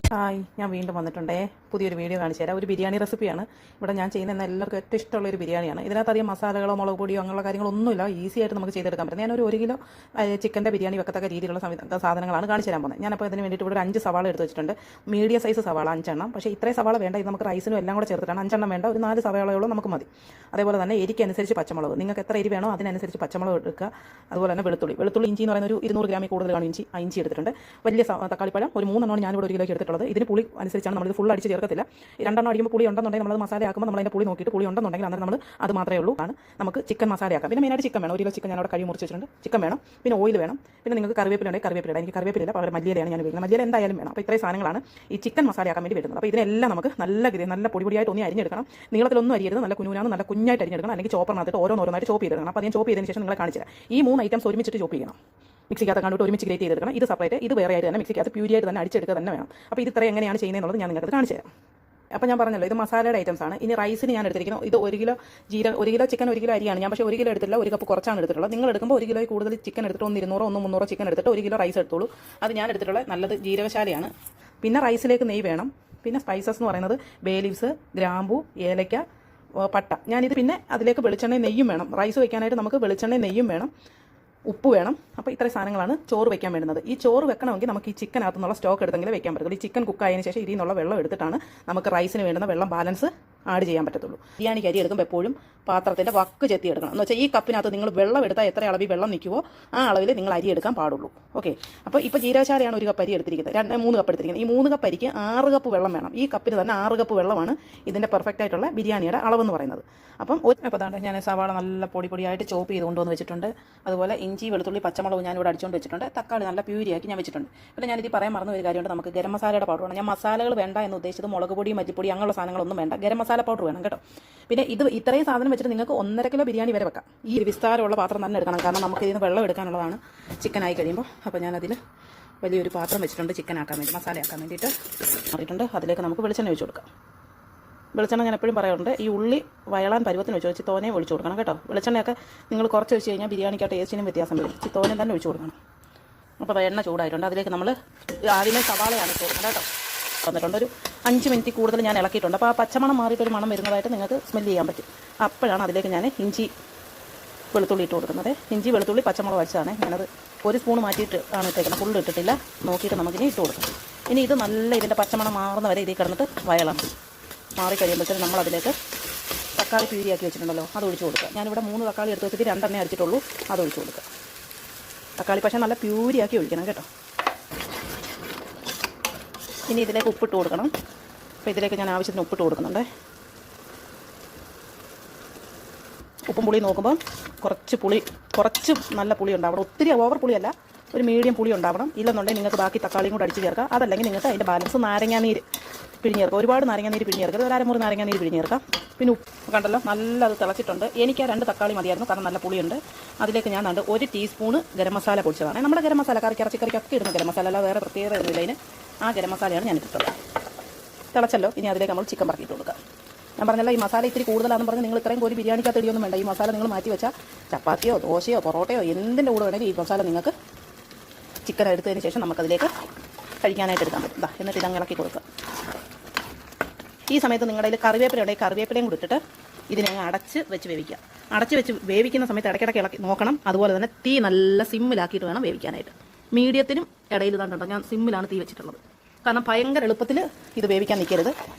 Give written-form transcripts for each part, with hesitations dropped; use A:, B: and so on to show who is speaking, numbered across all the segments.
A: Hi, ഞാൻ വീണ്ടും വന്നിട്ടുണ്ടേ. പുതിയൊരു വീഡിയോ കാണിച്ചു തരാം. ഒരു ബിരിയാണി റെസിപ്പിയാണ്. ഇവിടെ ഞാൻ ചെയ്യുന്ന എല്ലാവർക്കും ഏറ്റവും ഇഷ്ടമുള്ള ഒരു ബിരിയാണിയാണ്. ഇതിനകത്ത് അധികം മസാലകളോ മുളക് പൊടിയോ അങ്ങനെയുള്ള കാര്യങ്ങളൊന്നുമില്ല. ഈസി ആയിട്ട് നമുക്ക് ചെയ്തെടുക്കാൻ പറ്റും. ഞാനൊരു 1 കിലോ ചിക്കൻ്റെ ബിരിയാണി വെക്കത്തക്ക രീതിയിലുള്ള സാധനങ്ങളാണ് കാണിച്ചു തരാൻ പോകുന്നത്. ഞാനപ്പോൾ ഇതിന് വേണ്ടിയിട്ട് ഇവിടെ ഒരു 5 സവാള എടുത്ത് വെച്ചിട്ടുണ്ട്. മീഡിയം സൈസ് സവാള 5 എണ്ണം. പക്ഷേ ഇത്രയും സവാള വേണ്ട. ഇത് നമുക്ക് റൈസിനും എല്ലാം കൂടെ ചേർത്തിട്ടാണ്. 5 എണ്ണം വേണ്ട, ഒരു 4 സവാളയോളം നമുക്ക് മതി. അതേപോലെ തന്നെ എരിക്കനുസരിച്ച് പച്ചമുളക്, നിങ്ങൾക്ക് എത്ര എരി വേണോ അതിനനുസരിച്ച് പച്ചമുളക് എടുക്കുക. അതുപോലെ തന്നെ വെളുത്തുള്ളി ഇഞ്ചി എന്ന് പറയുന്ന ഒരു 200 ഗ്രാമിൽ കൂടുതലാണ് ഇഞ്ചി എടുത്തിട്ടുണ്ട്. വലിയ തക്കാളിപ്പഴം ഒരു 3 എണ്ണമാണ് ഞാനിവിടെ 1 കിലോയ്ക്ക് എടുത്തിട്ടുള്ളത്. ഇതിന് പുളി അനുസരിച്ചാണ് നമ്മളിത് ഫുൾ അടിച്ച് ചേർക്കത്തില്ല. 2 എണ്ണം അടിക്കുമ്പോൾ പുളി ഉണ്ടെന്നുണ്ടെങ്കിൽ നമ്മൾ മസാല ആക്കുമ്പോൾ നമ്മൾ അതിൻ്റെ പുളി നോക്കിയിട്ട് പുളി ഉണ്ടെന്നുണ്ടെങ്കിൽ അന്നേരം നമ്മൾ അത് മാത്രമേ ഉള്ളൂ. നമുക്ക് ചിക്കൻ മസാല ആക്കാം. പിന്നെ മെയിനായിട്ട് ചിക്കൻ വേണം. 1 കിലോ ചിക്കൻ ഞാൻ അവിടെ കഴിവ് മുറിച്ച് വെച്ചിട്ടുണ്ട്. ചിക്കൻ വേണം. പിന്നെ ഓയിൽ വേണം. പിന്നെ നിങ്ങൾക്ക് കറിവേപ്പില ഉണ്ടെങ്കിൽ കറിവേപ്പില. എനിക്ക് കറിവേപ്പില പകരം മല്ലിയിലാണ് ഞാൻ ഉപയോഗിക്കുന്നത്. മല്ലിയില എന്തായാലും വേണം. അപ്പോൾ ഇത്രയും സാധനങ്ങളാണ് ഈ ചിക്കൻ മസാല ആക്കാൻ വേണ്ടി വരുന്നത്. അപ്പോൾ ഇതിനെല്ലാം നമുക്ക് നല്ല പൊടിയായിട്ട് ഒന്നി അരിഞ്ഞെടുക്കണം. നീളത്തിലൊന്നും അരിയരുത്. നല്ല നല്ല കുഞ്ഞായിട്ട് അരിഞ്ഞെടുക്കണം. അല്ലെങ്കിൽ ചോപ്പറിനകത്ത് ഓരോന്നായിട്ട് ചോപ്പ് ചെയ്തെടുക്കണം. അപ്പോൾ ഞാൻ ചോപ്പ് ചെയ്തതിന് ശേഷം നിങ്ങളെ കാണിച്ചു തരാം. ഈ 3 ഐറ്റംസ് ഒരുമിച്ചിട്ട് ചോപ്പ് ചെയ്യണം. മിക്സിക്കകത്ത് കണ്ടിട്ട് ഒരുമിച്ച് ഗ്രേറ്റ് ചെയ്തെടുക്കണം. ഇത് സെപ്പറേറ്റ്, ഇത് വേറെ ആയിട്ട് തന്നെ മിക്സിക്കകത്ത് പ്യൂരിയായിട്ട് തന്നെ അടിച്ചെടുക്കുക തന്നെ വേണം. അപ്പോൾ ഇത് ഇത്രയും എങ്ങനെയാണ് ചെയ്യുന്നതെന്നുള്ളത് ഞാൻ നിങ്ങൾക്ക് കാണിച്ചു തരാം. അപ്പോൾ ഞാൻ പറഞ്ഞല്ലോ, ഇത് മസാലയുടെ ഐറ്റംസ് ആണ്. ഇനി റൈസിന് ഞാൻ എടുത്തിരിക്കുന്നത് ഇത് 1 കിലോ ചിക്കൻ 1 കിലോ അരിയാണ് ഞാൻ. പക്ഷേ 1 കിലോ എടുത്തില്ല, 1 കപ്പ് കുറച്ചാണ് എടുത്തിട്ടുള്ളത്. നിങ്ങൾ എടുക്കുമ്പോൾ 1 കിലോയിൽ കൂടുതൽ ചിക്കൻ എടുത്തിട്ട് 200 300 ചിക്കൻ എടുത്തിട്ട് 1 കിലോ റൈസ് എടുത്തോളൂ. അത് ഞാൻ എടുത്തിട്ടുള്ളത് നല്ലത് ജീരകശാലയാണ്. പിന്നെ റൈസിലേക്ക് നെയ്യ് വേണം. പിന്നെ സ്പൈസസ് എന്ന് പറയുന്നത് ബേ ലീവ്സ്, ഗ്രാമ്പൂ, ഏലക്ക, പട്ട. ഞാനിത് പിന്നെ അതിലേക്ക് വെളിച്ചെണ്ണയും നെയ്യും വേണം. റൈസ് വെക്കാനായിട്ട് നമുക്ക് വെളിച്ചെണ്ണയും നെയ്യും വേണം, ഉപ്പ് വേണം. അപ്പോൾ ഇത്രയും സാധനങ്ങളാണ് ചോറ് വെക്കാൻ വേണ്ടുന്നത്. ഈ ചോറ് വെക്കണമെങ്കിൽ നമുക്ക് ഈ ചിക്കനകത്തു നിന്നുള്ള സ്റ്റോക്ക് എടുത്തെങ്കിലും വെക്കാൻ പറ്റത്തുള്ളൂ. ഈ ചിക്കൻ കുക്കായതിനു ശേഷം ഇതിൽ നിന്നുള്ള വെള്ളം എടുത്തിട്ടാണ് നമുക്ക് റൈസിന് വേണ്ടുന്ന വെള്ളം ബാലൻസ് ആഡ് ചെയ്യാൻ പറ്റത്തുള്ളൂ. ബിരിയാണിക്ക് അരി എടുക്കുമ്പോൾ എപ്പോഴും പാത്രത്തിൻ്റെ വക്ക് ചെത്തി എടുക്കണം. എന്ന് വെച്ചാൽ ഈ കപ്പിനകത്ത് നിങ്ങൾ വെള്ളം എടുത്താൽ എത്ര അളവിൽ വെള്ളം നിൽക്കുമോ ആ അളവിൽ നിങ്ങൾ അരി എടുക്കാൻ പാടുള്ളൂ. ഓക്കെ. അപ്പോൾ ഇപ്പോൾ ജീരകശാലയാണ് 1 കപ്പ് അരി എടുത്തിരിക്കുന്നത്. 3 കപ്പ് എടുത്തിരിക്കുന്നത്. ഈ 3 കപ്പ് അരിക്ക് 6 കപ്പ് വെള്ളം വേണം. ഈ കപ്പിന് തന്നെ 6 കപ്പ് വെള്ളമാണ് ഇതിൻ്റെ പെർഫെക്റ്റ് ആയിട്ടുള്ള ബിരിയാണിയുടെ അളവെന്ന് പറയുന്നത്. അപ്പോൾ അതാണ്ട് ഞാൻ സവാള നല്ല പൊടിയായിട്ട് ചോപ്പ് ചെയ്ത് കൊണ്ടുവന്ന് വെച്ചിട്ടുണ്ട്. അതുപോലെ ഇഞ്ചി, വെളുത്തുള്ളി, പച്ചമുളക് ഞാനിവിടെ അടിച്ചുകൊണ്ട് വെച്ചിട്ടുണ്ട്. തക്കാളി നല്ല പ്യൂരിയാക്കി ഞാൻ വെച്ചിട്ടുണ്ട്. പിന്നെ ഞാനിത് പറയാൻ മറന്ന ഒരു കാര്യമുണ്ട്. നമുക്ക് ഗരം മസാലയുടെ പൗഡർ വേണം. ഞാൻ മസാലകൾ വേണ്ട എന്ന് ഉദ്ദേശിച്ചത് മുളക് പൊടി, മല്ലിപ്പൊടി അങ്ങനെയുള്ള സാധനങ്ങളൊന്നും വേണ്ട. ഗരം മസാല പൗഡർ വേണം കേട്ടോ. പിന്നെ ഇത് ഇത്രയും സാധനം വെച്ചിട്ട് നിങ്ങൾക്ക് 1.5 കിലോ ബിരിയാണി വരെ വെക്കാം. ഈ വിസ്താരമുള്ള പാത്രം തന്നെ എടുക്കണം. കാരണം നമുക്ക് ഇതിന് വെള്ളം എടുക്കാനുള്ളതാണ് ചിക്കനായി കഴിയുമ്പോൾ. അപ്പോൾ ഞാനതിൽ വലിയൊരു പാത്രം വെച്ചിട്ടുണ്ട് ചിക്കൻ ആക്കാൻ വേണ്ടി, മസാല ആക്കാൻ വേണ്ടിയിട്ട് മാറിയിട്ടുണ്ട്. അതിലേക്ക് നമുക്ക് വെളിച്ചെണ്ണ ഒഴിച്ച് കൊടുക്കാം. വെളിച്ചെണ്ണ ഞാൻ എപ്പോഴും പറയാറുണ്ട്, ഈ ഉള്ളി വയളാൻ പരുവത്തിന് വെച്ച് തോനെ ഒഴിച്ചു കൊടുക്കണം കേട്ടോ. വെളിച്ചെണ്ണയൊക്കെ നിങ്ങൾ കുറച്ച് ഒഴിച്ച് കഴിഞ്ഞാൽ ബിരിയാണിക്ക് ടേസ്റ്റിനും വ്യത്യാസം വരും. തോനെ തന്നെ ഒഴിച്ചു കൊടുക്കണം. അപ്പോൾ എണ്ണ ചൂടായിട്ടുണ്ട്. അതിലേക്ക് നമ്മൾ ആദ്യമേ സവാളയാണ് കൊടുക്കുന്നത് കേട്ടോ. വന്നിട്ടുണ്ട് ഒരു 5 മിനിറ്റ് കൂടുതൽ ഞാൻ ഇളക്കിയിട്ടുണ്ട്. അപ്പോൾ ആ പച്ചമണം മാറിയിട്ടൊരു മണം വരുന്നതായിട്ട് നിങ്ങൾക്ക് സ്മെല്ല് ചെയ്യാൻ പറ്റും. അപ്പോഴാണ് അതിലേക്ക് ഞാൻ ഇഞ്ചി വെളുത്തുള്ളി ഇട്ട് കൊടുക്കുന്നത്. ഇഞ്ചി വെളുത്തുള്ളി പച്ചമുളക് വച്ചതാണ്. ഞാനത് 1 സ്പൂൺ മാറ്റിയിട്ട് ആണ് ഇട്ടേക്കുന്നത്. ഫുള്ള് ഇട്ടിട്ടില്ല. നോക്കിയിട്ട് നമുക്കിനി ഇട്ട് കൊടുക്കാം. ഇനി ഇത് നല്ല ഇതിൻ്റെ പച്ചമണം മാറുന്ന വരെ ഇതിൽ കിടന്നിട്ട് വയളണം. മാറിക്കഴിയുമ്പോഴത്തേനും നമ്മളതിലേക്ക് തക്കാളി പ്യൂരിയാക്കി വെച്ചിട്ടുണ്ടല്ലോ അത് ഒഴിച്ച് കൊടുക്കുക. ഞാനിവിടെ 3 തക്കാളി എടുത്ത് വെച്ചിട്ട് 2 എണ്ണേ അരിച്ചിട്ടുള്ളൂ. അത് ഒഴിച്ച് കൊടുക്കുക. തക്കാളി പക്ഷേ നല്ല പ്യൂരിയാക്കി ഒഴിക്കണം കേട്ടോ. ഇനി ഇതിലേക്ക് ഉപ്പിട്ട് കൊടുക്കണം. അപ്പോൾ ഇതിലേക്ക് ഞാൻ ആവശ്യത്തിന് ഉപ്പിട്ട് കൊടുക്കുന്നുണ്ട്. ഉപ്പും പുളിയും നോക്കുമ്പോൾ കുറച്ച് നല്ല പുളി ഉണ്ടാവണം. ഒത്തിരി ഓവർ പുളിയല്ല, ഒരു മീഡിയം പുളി ഉണ്ടാവണം. ഇല്ലെന്നുണ്ടെങ്കിൽ നിങ്ങൾക്ക് ബാക്കി തക്കാളിയും കൂടെ അടിച്ച് ചേർക്കാം. അതല്ലെങ്കിൽ നിങ്ങൾക്ക് അതിൻ്റെ ബാലൻസ് നാരങ്ങാനീര് പിഴിഞ്ഞ് ചേർക്കാം. ഒരുപാട് നാരങ്ങാനീര് പിഴിഞ്ഞ് ചേർക്കരുത്. ഒരു അരമുറി നാരങ്ങാനീര് പിഴിഞ്ഞ് ചേർക്കാം. പിന്നെ ഉപ്പ് കണ്ടല്ലോ, നല്ല അത് തിളച്ചിട്ടുണ്ട്. എനിക്ക് ആ 2 തക്കാളി മതിയായിരുന്നു, കാരണം നല്ല പുളിയുണ്ട്. അതിലേക്ക് ഞാൻ 1 ടീസ്പൂണ് ഗരം മസാല പൊടിച്ചതാണ്. നമ്മുടെ ഗരം മസാല ഇറച്ചിക്കറിക്കൊക്കെ ഇടുന്ന ഗരം മസാല, അല്ല വേറെ പ്രത്യേകത ഒന്നുമില്ല അതിന്. ആ ഗരം മസാലയാണ് ഞാൻ ഇട്ടിട്ടുള്ളത്. തിളച്ചല്ലോ, ഇനി അതിലേക്ക് നമ്മൾ ചിക്കൻ പറക്കിയിട്ട് കൊടുക്കാം. ഞാൻ പറഞ്ഞല്ലോ, ഈ മസാല ഇത്തിരി കൂടുതലാണെന്ന് പറഞ്ഞ് നിങ്ങൾ ഇത്രയും കോരി ബിരിയാണിക്കകത്ത് ഇടിയൊന്നും വേണ്ട. ഈ മസാല നിങ്ങൾ മാറ്റി വെച്ചാൽ ചപ്പാത്തിയോ ദോശയോ പൊറോട്ടയോ എന്തിൻ്റെ കൂടെ വേണമെങ്കിൽ ഈ മസാല നിങ്ങൾക്ക് ചിക്കൻ എടുത്തതിന് ശേഷം നമുക്കതിലേക്ക് കഴിക്കാനായിട്ട് എടുക്കാൻ പറ്റും. എന്നിട്ട് ഇതങ്ങ് ഇളക്കി കൊടുക്കുക. ഈ സമയത്ത് നിങ്ങളുടെ കയ്യിൽ കറിവേപ്പില ഉണ്ടെങ്കിൽ കറിവേപ്പിലയും കൂടി ഇട്ടിട്ട് ഇതിനെ അടച്ച് വെച്ച് വേവിക്കുക. അടച്ച് വെച്ച് വേവിക്കുന്ന സമയത്ത് ഇടയ്ക്കിടയ്ക്ക് ഇളക്കി നോക്കണം. അതുപോലെ തന്നെ തീ നല്ല സിമ്മിലാക്കിയിട്ട് വേണം വേവിക്കാനായിട്ട്. മീഡിയത്തിനും ഇടയിൽ ഇതാണ്ടോ ഞാൻ സിമ്മിലാണ് തീ വെച്ചിട്ടുള്ളത്. കാരണം ഭയങ്കര എളുപ്പത്തിൽ ഇത് വേവിക്കാൻ നിൽക്കരുത്.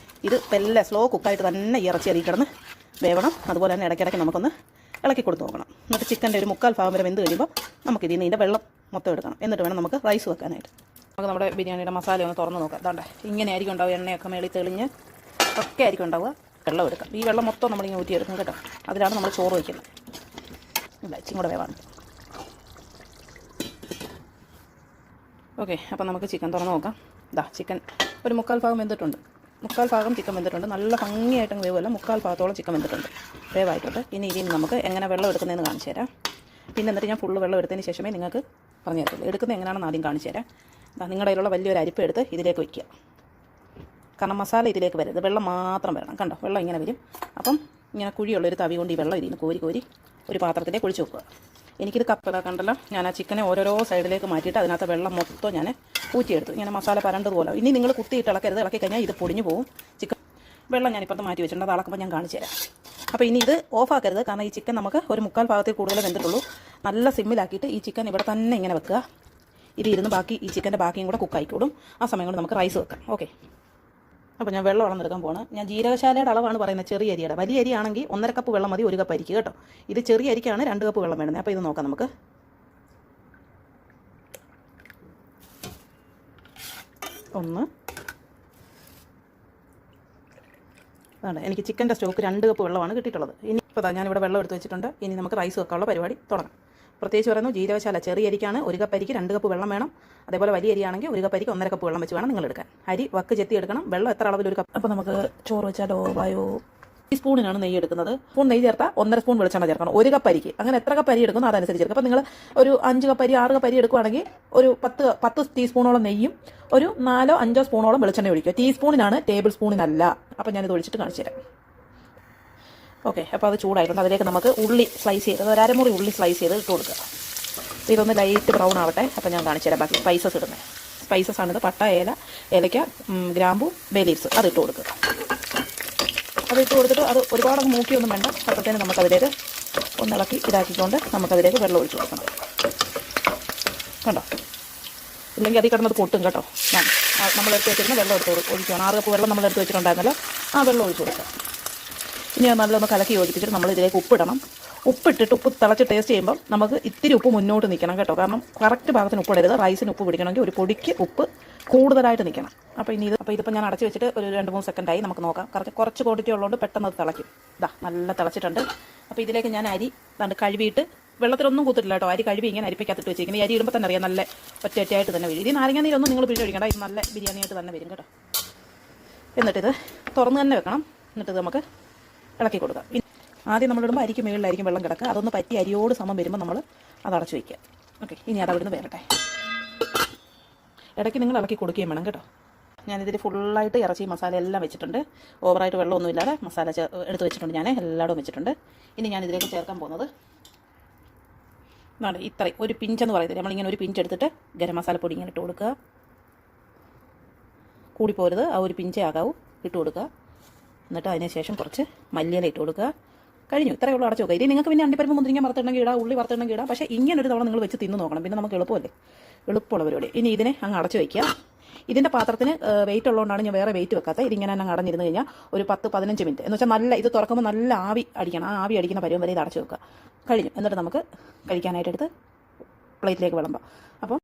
A: ഇത് നല്ല സ്ലോ കുക്കായിട്ട് തന്നെ ഈ ഇറച്ചി അരി കിടന്ന് വേവണം. അതുപോലെ തന്നെ ഇടയ്ക്കിടയ്ക്ക് നമുക്കൊന്ന് ഇളക്കി കൊടുത്ത് നോക്കണം. എന്നിട്ട് ചിക്കൻ്റെ ഒരു 1/4 ഭാഗം വരെ വെന്ത് കഴിയുമ്പോൾ നമുക്ക് ഇതിൻ്റെ വെള്ളം മൊത്തം എടുക്കണം. എന്നിട്ട് വേണം നമുക്ക് റൈസ് വെക്കാനായിട്ട്. നമുക്ക് നമ്മുടെ ബിരിയാണിയുടെ മസാല ഒന്ന് തുറന്ന് നോക്കാം. അതാണ്ട് ഇങ്ങനെ ആയിരിക്കും ഉണ്ടാവുക. എണ്ണയൊക്കെ മേളിൽ തെളിഞ്ഞ് ഒക്കെ ആയിരിക്കും ഉണ്ടാവുക. വെള്ളം എടുക്കാം. ഈ വെള്ളം മൊത്തം നമ്മളിങ്ങനെ ഊറ്റിയെടുക്കും കേട്ടോ. അതിലാണ് നമ്മൾ ചോറ് വയ്ക്കുന്നത്. ഇല്ല, ഇച്ചിരി കൂടെ വേവാണ്. ഓക്കെ. അപ്പം നമുക്ക് ചിക്കൻ തുറന്ന് നോക്കാം. ചിക്കൻ ഒരു 1/4 ഭാഗം വെന്തിട്ടുണ്ട്. 1/4 ഭാഗം ചിക്കൻ വെന്തിട്ടുണ്ട്. നല്ല ഭംഗിയായിട്ടും വേവുമല്ല, 1/4 ഭാഗത്തോളം ചിക്കൻ വെന്തിട്ടുണ്ട്, വേവായിട്ടുണ്ട്. ഇനി ഇതിന് നമുക്ക് എങ്ങനെ വെള്ളം എടുക്കുന്നതെന്ന് കാണിച്ചു തരാം. പിന്നെ എന്നിട്ട് ഞാൻ ഫുള്ള് വെള്ളം എടുത്തതിന് ശേഷമേ നിങ്ങൾക്ക് പറഞ്ഞു തരത്തുള്ളൂ. എടുക്കുന്നത് എങ്ങനെയാണെന്ന് ആദ്യം കാണിച്ചു തരാം. നിങ്ങളുടെ കയ്യിലുള്ള വലിയൊരു അരിപ്പ് എടുത്ത് ഇതിലേക്ക് വയ്ക്കുക. കാരണം മസാല ഇതിലേക്ക് വരരുത്, വെള്ളം മാത്രം വരണം. കണ്ടോ, വെള്ളം ഇങ്ങനെ വരും. അപ്പം ഇങ്ങനെ കുഴിയുള്ളൊരു തവി കൊണ്ട് ഈ വെള്ളം ഇതിന് കോരി ഒരു പാത്രത്തിലേക്ക് ഒഴിച്ച് വെക്കുക. എനിക്കിത് കണ്ടല്ലോ, ഞാൻ ആ ചിക്കനെ ഓരോരോ സൈഡിലേക്ക് മാറ്റിയിട്ട് അതിനകത്ത് വെള്ളം മൊത്തം ഞാൻ ഊറ്റിയെടുത്തു. ഇങ്ങനെ മസാല പരണ്ടതുപോലെ. ഇനി നിങ്ങൾ കുത്തിയിട്ട് ഇളക്കരുത്, ഇളക്കി കഴിഞ്ഞാൽ ഇത് പൊടിഞ്ഞു പോകും. ചിക്കൻ വെള്ളം ഞാനിപ്പുറത്ത് മാറ്റി വെച്ചിട്ടുണ്ട്, അത് അളക്കുമ്പോൾ ഞാൻ കാണിച്ചു തരാം. അപ്പോൾ ഇനി ഇത് ഓഫാക്കരുത്, കാരണം ഈ ചിക്കൻ നമുക്ക് ഒരു 3/4 ഭാഗത്തിൽ കൂടുതൽ വെന്തിട്ടുള്ളൂ. നല്ല സിമ്മിലാക്കിയിട്ട് ഈ ചിക്കൻ ഇവിടെ തന്നെ ഇങ്ങനെ വെക്കുക. ഇത് ഇരുന്ന് ബാക്കി ഈ ചിക്കൻ്റെ ബാക്കിയും കൂടെ കുക്കായിക്കോളും. ആ സമയം കൊണ്ട് നമുക്ക് റൈസ് വെക്കാം. ഓക്കെ, അപ്പോൾ ഞാൻ വെള്ളം അളന്നെടുക്കാൻ പോകണം. ഞാൻ ജീരകശാലയുടെ അളവാണ് പറയുന്നത്, ചെറിയ അരിയുടെ. വലിയ അരി ആണെങ്കിൽ 1.5 കപ്പ് വെള്ളം മതി 1 കപ്പ് അരിക്ക് കേട്ടോ. ഇത് ചെറിയ അരിക്കാണ് 2 കപ്പ് വെള്ളം വേണ്ടത്. അപ്പോൾ ഇത് നോക്കാം നമുക്ക്. ഒന്ന്, അതാണ് എനിക്ക് ചിക്കൻ്റെ സ്റ്റോക്ക് 2 കപ്പ് വെള്ളമാണ് കിട്ടിയിട്ടുള്ളത്. ഇനി ഇപ്പോൾ ഞാനിവിടെ വെള്ളം എടുത്ത് വെച്ചിട്ടുണ്ട്. ഇനി നമുക്ക് റൈസ് വെക്കാനുള്ള പരിപാടി തുടങ്ങാം. പ്രത്യേകിച്ച് പറയുന്നു, ജീരകശാല ചെറിയ അരിക്കാണ് 1 കപ്പ് അരിക്ക് 2 കപ്പ് വെള്ളം വേണം. അതേപോലെ വലിയ അരിയാണെങ്കിൽ 1 കപ്പ് അരിക്ക് 1.5 കപ്പ് വെള്ളം വെച്ച് വേണം നിങ്ങൾ എടുക്കാൻ. അരി വക്ക് ചെത്തി എടുക്കണം. വെള്ളം എത്ര അളവിൽ 1 കപ്പ്. അപ്പോൾ നമുക്ക് ചോറ് വെച്ചാലോ? വായോ. ടീസ്പൂണിനാണ് നെയ്യ് എടുക്കുന്നത്. സ്പൂൺ നെയ്യ് ചേർത്താൽ 1.5 സ്പൂൺ വെളിച്ചെണ്ണ ചേർക്കണം 1 കപ്പ് അരിക്ക്. അങ്ങനെ എത്ര കപ്പ് അരി എടുക്കുന്നു അതനുസരിച്ച് ചേർക്കും. അപ്പോൾ നിങ്ങൾ ഒരു 5 കപ്പ് അരി 6 കപ്പ് അരി എടുക്കുകയാണെങ്കിൽ ഒരു 10 ടീസ്പൂണോളം നെയ്യും ഒരു 4-5 സ്പൂണോളം വെളിച്ചെണ്ണ ഒഴിക്കുക. ടീസ്പൂണിനാണ്, ടേബിൾ സ്പൂണിനല്ല. അപ്പോൾ ഞാനിത് ഒഴിച്ചിട്ട് കാണിച്ചു തരാം. ഓക്കെ, അപ്പോൾ അത് ചൂടായിട്ടുണ്ട്. അതിലേക്ക് നമുക്ക് ഉള്ളി സ്ലൈസ് ചെയ്ത്, ഒരു അരമുറി ഉള്ളി സ്ലൈസ് ചെയ്ത് ഇട്ട് കൊടുക്കുക. ഇതൊന്ന് ലൈറ്റ് ബ്രൗൺ ആവട്ടെ. അപ്പോൾ ഞാൻ കാണിച്ചു തരാം ബാക്കി സ്പൈസസ് ഇടുന്നത്. സ്പൈസസ് ആണിത്: പട്ട, ഏലക്ക, ഗ്രാമ്പു, ബേ ലീവ്സ്. അത് ഇട്ട് കൊടുക്കുക. അത് ഇട്ട് കൊടുത്തിട്ട് അത് ഒരുപാട് മൂക്കിയൊന്നും വേണ്ട. അപ്പോഴത്തേന് നമുക്കതിലേക്ക് ഒന്നിളക്കി ഇതാക്കിക്കൊണ്ട് നമുക്കതിലേക്ക് വെള്ളം ഒഴിച്ചു കൊടുക്കണം. കണ്ടോ? ഇല്ലെങ്കിൽ അതിൽ കിടന്നത് പൊട്ടും കേട്ടോ. നമ്മളെടുത്ത് വെച്ചിരുന്ന വെള്ളം എടുത്ത് ഒഴിക്കണം. 6 കപ്പ് വെള്ളം നമ്മളെടുത്ത് വെച്ചിട്ടുണ്ടായിരുന്നല്ലോ, ആ വെള്ളം ഒഴിച്ചു കൊടുക്കാം. ഇനി അത് നല്ലൊന്ന് കലക്കി യോജിപ്പിച്ചിട്ട് നമ്മൾ ഇതിലേക്ക് ഉപ്പിടണം. ഉപ്പിട്ടിട്ട് ഉപ്പ് തിളച്ച് ടേസ്റ്റ് ചെയ്യുമ്പോൾ നമുക്ക് ഇത്തിരി ഉപ്പ് മുന്നോട്ട് നിൽക്കണം കേട്ടോ. കാരണം കറക്റ്റ് ഭാഗത്തിന് ഉപ്പിടരുത്. റൈസിന് ഉപ്പ് പിടിക്കണമെങ്കിൽ ഒരു പൊടിക്ക് ഉപ്പ് കൂടുതലായിട്ട് നിൽക്കണം. അപ്പോൾ ഇതിപ്പോൾ ഞാൻ അടച്ച് വെച്ചിട്ട് ഒരു 2-3 സെക്കൻഡായി. നമുക്ക് നോക്കാം. കുറച്ച് ക്വാണ്ടിറ്റി ഉള്ളതുകൊണ്ട് പെട്ടെന്ന് അത് തിളയ്ക്കും. ഇതാ നല്ല തിളച്ചിട്ടുണ്ട്. അപ്പോൾ ഇതിലേക്ക് ഞാൻ അരി കഴുകിയിട്ട്, വെള്ളത്തിലൊന്നും കൂത്തിട്ടില്ല കേട്ടോ. അരി കഴുകി ഇങ്ങനെ അരിപ്പയ്ക്കകത്തിട്ട് വെച്ചിരിക്കുന്നത്. ഈ അരി ഇടുമ്പോൾ തന്നെ അറിയാം നല്ല ഒറ്റയായിട്ട് തന്നെ വരും. ഇത് നാരങ്ങ നീരൊന്നും നിങ്ങൾ പിഴിഞ്ഞൊഴിക്കണ്ട. ഇത് നല്ല ബിരിയാണിയായിട്ട് തന്നെ വരും കേട്ടോ. എന്നിട്ടിത് തുറന്ന് തന്നെ വെക്കണം. എന്നിട്ട് നമുക്ക് ഇളക്കി കൊടുക്കാം. ആദ്യം നമ്മളിടുമ്പോൾ അരിക്ക് മുകളിലായിരിക്കും വെള്ളം കിടക്കുക. അതൊന്ന് പറ്റി അരിയോട് സമം വരുമ്പോൾ നമ്മൾ അത് അടച്ചു വയ്ക്കുക. ഓക്കെ, ഇനി അത് അവിടുന്ന് വേറട്ടെ. ഇടയ്ക്ക് നിങ്ങൾ ഇളക്കി കൊടുക്കുകയും വേണം കേട്ടോ. ഞാനിതിൽ ഫുള്ളായിട്ട് ഇറച്ചി മസാല എല്ലാം വെച്ചിട്ടുണ്ട്. ഓവറായിട്ട് വെള്ളമൊന്നുമില്ലാതെ മസാല എടുത്ത് വെച്ചിട്ടുണ്ട്. ഞാൻ എല്ലായിടവും വെച്ചിട്ടുണ്ട്. ഇനി ഞാൻ ഇതിലേക്ക് ചേർക്കാൻ പോകുന്നത് ഇത്രയും ഒരു പിഞ്ചെന്ന് പറയുന്നത്. നമ്മളിങ്ങനെ ഒരു പിഞ്ച് എടുത്തിട്ട് ഗരം മസാലപ്പൊടി ഇങ്ങനെ ഇട്ട് കൊടുക്കുക. കൂടിപ്പോരുത്, ആ ഒരു പിഞ്ചേ ആകാവൂ. ഇട്ട് കൊടുക്കുക. എന്നിട്ട് അതിന് ശേഷം കുറച്ച് മല്ലിയില ഇട്ട് കൊടുക്കുക. കഴിഞ്ഞു. ഇത്രയേ ഉള്ളൂ. അടച്ചു നോക്കുക. ഇത് നിങ്ങൾക്ക് പിന്നെ അണ്ടിപ്പരിപ്പ് മുന്തിരിങ്ങ വറുത്തിടണമെങ്കിൽ ഇടാം, ഉള്ളി വറുത്തിടണമെങ്കിൽ ഇടാം. പക്ഷേ ഇങ്ങനെ ഒരു തവണ നിങ്ങൾ വെച്ച് തിന്ന് നോക്കണം. പിന്നെ നമുക്ക് എളുപ്പമല്ലേ, എളുപ്പമുള്ള പരിപാടി. ഇനി ഇതിനെ അങ്ങ് അടച്ചു വയ്ക്കുക. ഇതിൻ്റെ പാത്രത്തിന് വെയിറ്റ് ഉള്ളതുകൊണ്ടാണ് ഞാൻ വേറെ വെയിറ്റ് വെക്കാത്തത്. ഇതിങ്ങനെ അങ്ങ് അടഞ്ഞിരുന്ന് കഴിഞ്ഞാൽ ഒരു 10-15 മിനിറ്റ് എന്ന് വെച്ചാൽ നല്ല ഇത് തുറക്കുമ്പോൾ നല്ല ആവി അടിക്കണം. ആ ആവി അടിക്കുന്ന പരുവം വരെ ഇത് അടച്ചു വെക്കുക. കഴിഞ്ഞു. എന്നിട്ട് നമുക്ക് കഴിക്കാനായിട്ട് എടുത്ത് പ്ലേറ്റിലേക്ക് വിളമ്പാം. അപ്പം